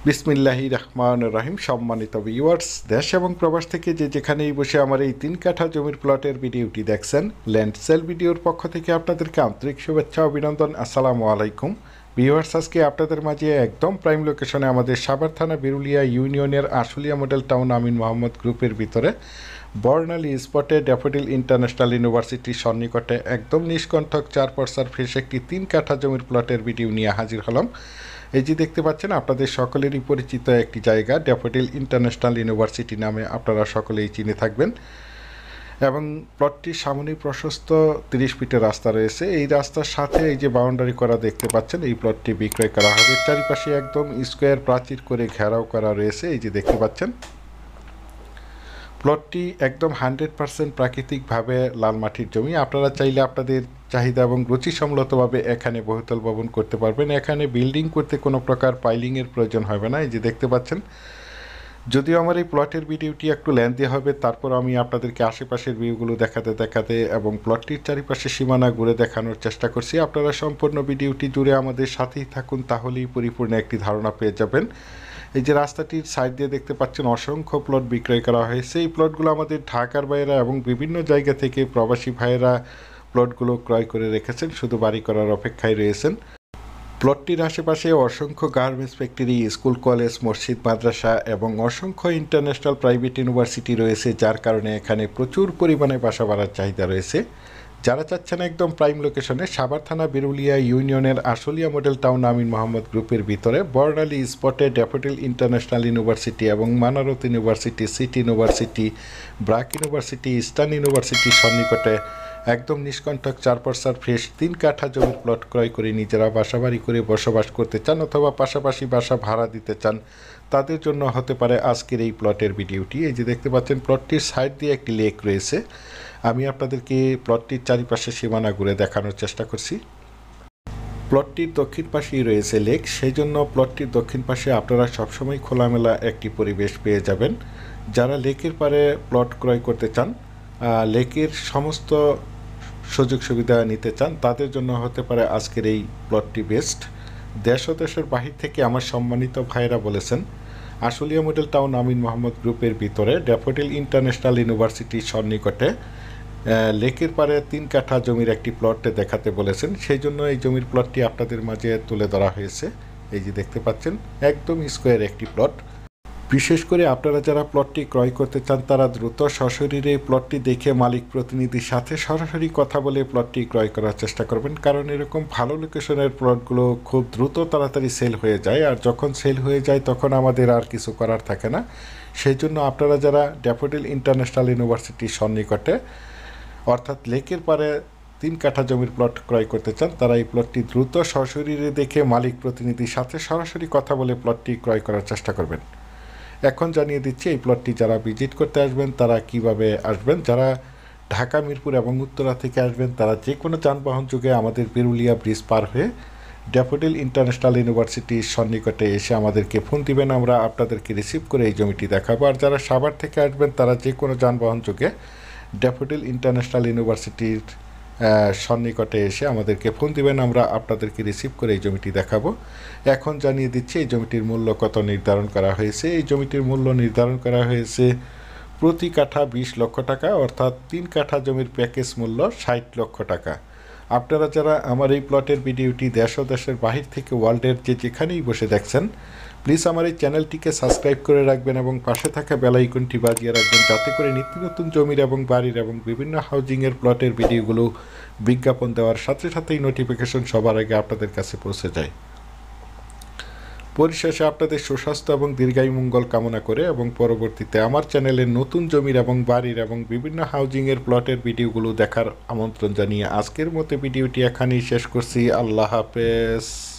বিসমিল্লাহির রহমানির রহিম। সম্মানিত ভিউয়ার্স, দেশ এবং প্রবাস থেকে যে যেখানেই বসে আমার এই 3 কাঠা জমির প্লটের ভিডিওটি দেখছেন, ল্যান্ড সেল ভিডিওর পক্ষ থেকে আপনাদেরকে আন্তরিক শুভেচ্ছা অভিনন্দন। আসসালামু আলাইকুম ভিউয়ার্স। আজকে আপনাদের মাঝে একদম প্রাইম লোকেশনে আমাদের সাভার থানা বিরুলিয়া ইউনিয়নের আশুলিয়া মডেল টাউন আমিন মোহাম্মদ গ্রুপের ভিতরে বর্ণালী স্পটে ড্যাফোডিল ইন্টারন্যাশনাল ইউনিভার্সিটির সন্নিকটে একদম নিষ্কণ্ঠক 4 ফ্রেশ একটি 3 কাঠা জমির প্লটের ভিডিও নিয়ে হাজির হলাম। এই যে দেখতে পাচ্ছেন, আপনাদের সকলেরই পরিচিত একটি জায়গা ড্যাফোডিল ইন্টারন্যাশনাল ইউনিভার্সিটি নামে আপনারা সকলেই চিনে থাকবেন। এবং প্লটটির সামনে প্রশস্ত 30 ফিটের রাস্তা রয়েছে। এই রাস্তার সাথে এই যে বাউন্ডারি করা দেখতে পাচ্ছেন, এই প্লটটি বিক্রয় করা হবে। চারিপাশে একদম স্কোয়ার প্রাচীর করে ঘেরাও করা রয়েছে। এই যে দেখতে পাচ্ছেন, প্লটটি একদম 100% প্রাকৃতিকভাবে লাল মাটির জমি। আপনারা চাইলে আপনাদের চাহিদা এবং রুচিসম্মতভাবে এখানে বহুতল ভবন করতে পারবেন। এখানে বিল্ডিং করতে কোনো প্রকার পাইলিংয়ের প্রয়োজন হবে না। এই যে দেখতে পাচ্ছেন, যদিও আমার এই প্লটের ভিডিওটি একটু লেন্থি হবে, তারপর আমি আপনাদেরকে আশেপাশের ভিউগুলো দেখাতে দেখাতে এবং প্লটটির চারিপাশে সীমানা ঘুরে দেখানোর চেষ্টা করছি। আপনারা সম্পূর্ণ ভিডিওটি জুড়ে আমাদের সাথেই থাকুন, তাহলেই পরিপূর্ণ একটি ধারণা পেয়ে যাবেন। এই যে রাস্তাটির সাইড দিয়ে দেখতে পাচ্ছেন, অসংখ্য প্লট বিক্রয় করা হয়েছে। এই প্লটগুলো আমাদের ঢাকার ভাইয়েরা এবং বিভিন্ন জায়গা থেকে প্রবাসী ভাইয়েরা প্লটগুলো ক্রয় করে রেখেছেন, শুধু বাড়ি করার অপেক্ষায় রয়েছেন। প্লটটির আশেপাশে অসংখ্য গার্মেন্টস ফ্যাক্টরি, স্কুল, কলেজ, মসজিদ, মাদ্রাসা এবং অসংখ্য ইন্টারন্যাশনাল প্রাইভেট ইউনিভার্সিটি রয়েছে, যার কারণে এখানে প্রচুর পরিমাণে বাসা বাড়ার চাহিদা রয়েছে। যারা চাচ্ছেন একদম প্রাইম লোকেশনে সাভার থানা বিরুলিয়া ইউনিয়নের আশুলিয়া মডেল টাউন আমিন মোহাম্মদ গ্রুপের ভিতরে বর্ণালী স্পটে ড্যাফোডিল ইন্টারন্যাশনাল ইউনিভার্সিটি এবং Manarat university, city university, BRAC university, eastern ইউনিভার্সিটির সন্নিকটে একদম নিষ্কণ্টক 4 ফ্রেশ 3 কাঠা জমির প্লট ক্রয় করে নিজেরা বাসাবাড়ি করে বসবাস করতে চান অথবা পাশাপাশি বাসা ভাড়া দিতে চান, তাদের জন্য হতে পারে আজকের এই প্লটের ভিডিওটি। এই যে দেখতে পাচ্ছেন, প্লটটির সাইড দিয়ে একটি লেক রয়েছে। আমি আপনাদেরকে প্লটটির চারিপাশে সীমানা ঘুরে দেখানোর চেষ্টা করছি। প্লটটির দক্ষিণ পাশেই রয়েছে লেক, সেই জন্য প্লটটির দক্ষিণ পাশে আপনারা সবসময় খোলামেলা একটি পরিবেশ পেয়ে যাবেন। যারা লেকের পারে প্লট ক্রয় করতে চান, লেকের সমস্ত সুযোগ সুবিধা নিতে চান, তাদের জন্য হতে পারে আজকের এই প্লটটি বেস্ট। দেশ ও দেশের বাহির থেকে আমার সম্মানিত ভাইয়েরা বলেছেন, আশুলিয়া মডেল টাউন আমিন মোহাম্মদ গ্রুপের ভিতরে ড্যাফোডিল ইন্টারন্যাশনাল ইউনিভার্সিটির সন্নিকটে লেকের পারে 3 কাঠা জমির একটি প্লট দেখাতে বলেছেন। সেই জন্য এই জমির প্লটটি আপনাদের মাঝে তুলে ধরা হয়েছে। এই যে দেখতে পাচ্ছেন, একদম স্কোয়ার একটি প্লট। বিশেষ করে আপনারা যারা প্লটটি ক্রয় করতে চান, তারা দ্রুত সশরীরে প্লটটি দেখে মালিক প্রতিনিধির সাথে সরাসরি কথা বলে প্লটটি ক্রয় করার চেষ্টা করবেন, কারণ এরকম ভালো লোকেশনের প্লটগুলো খুব দ্রুত তাড়াতাড়ি সেল হয়ে যায়, আর যখন সেল হয়ে যায় তখন আমাদের আর কিছু করার থাকে না। সেই জন্য আপনারা যারা ড্যাফোডিল ইন্টারন্যাশনাল ইউনিভার্সিটির সন্নিকটে অর্থাৎ লেকের পারে 3 কাঠা জমির প্লট ক্রয় করতে চান, তারা এই প্লটটি দ্রুত সশরীরে দেখে মালিক প্রতিনিধির সাথে সরাসরি কথা বলে প্লটটি ক্রয় করার চেষ্টা করবেন। এখন জানিয়ে দিচ্ছি এই প্লটটি যারা ভিজিট করতে আসবেন তারা কিভাবে আসবেন। যারা ঢাকা, মিরপুর এবং উত্তরা থেকে আসবেন, তারা যে কোনো যানবাহন যোগে আমাদের বিরুলিয়া ব্রিজ পার হয়ে ড্যাফোডিল ইন্টারন্যাশনাল ইউনিভার্সিটির সন্নিকটে এসে আমাদেরকে ফোন দিবেন, আমরা আপনাদেরকে রিসিভ করে এই জমিটি দেখাবো। আর যারা সাভার থেকে আসবেন, তারা যে কোনো যানবাহন যোগে ড্যাফোডিল ইন্টারন্যাশনাল ইউনিভার্সিটির সন্নিকটে এসে আমাদেরকে ফোন দিবেন, আমরা আপনাদেরকে রিসিভ করে এই জমিটি দেখাবো। এখন জানিয়ে দিচ্ছি এই জমিটির মূল্য কত নির্ধারণ করা হয়েছে। এই জমিটির মূল্য নির্ধারণ করা হয়েছে প্রতি কাঠা 20 লক্ষ টাকা, অর্থাৎ 3 কাঠা জমির প্যাকেজ মূল্য 60 লক্ষ টাকা। আপনারা যারা আমার এই প্লটের ভিডিওটি দেশ ও দেশের বাহির থেকে ওয়ার্ল্ডের যে যেখানেই বসে দেখছেন, প্লিজ আমার এই চ্যানেলটিকে সাবস্ক্রাইব করে রাখবেন এবং পাশে থাকা বেল আইকনটি বাজিয়ে রাখবেন, যাতে করে নিত্য নতুন জমির এবং বাড়ির এবং বিভিন্ন হাউজিংয়ের প্লটের ভিডিওগুলো বিজ্ঞাপন দেওয়ার সাথে সাথেই নোটিফিকেশন সবার আগে আপনাদের কাছে পৌঁছে যায়। পরিশেষে আপনাদের সুস্বাস্থ্য এবং দীর্ঘায়ু মঙ্গল কামনা করে এবং পরবর্তীতে আমার চ্যানেলের নতুন জমির এবং বাড়ির এবং বিভিন্ন হাউজিংয়ের প্লটের ভিডিওগুলো দেখার আমন্ত্রণ জানিয়ে আজকের মতো ভিডিওটি এখানেই শেষ করছি। আল্লাহ হাফেজ।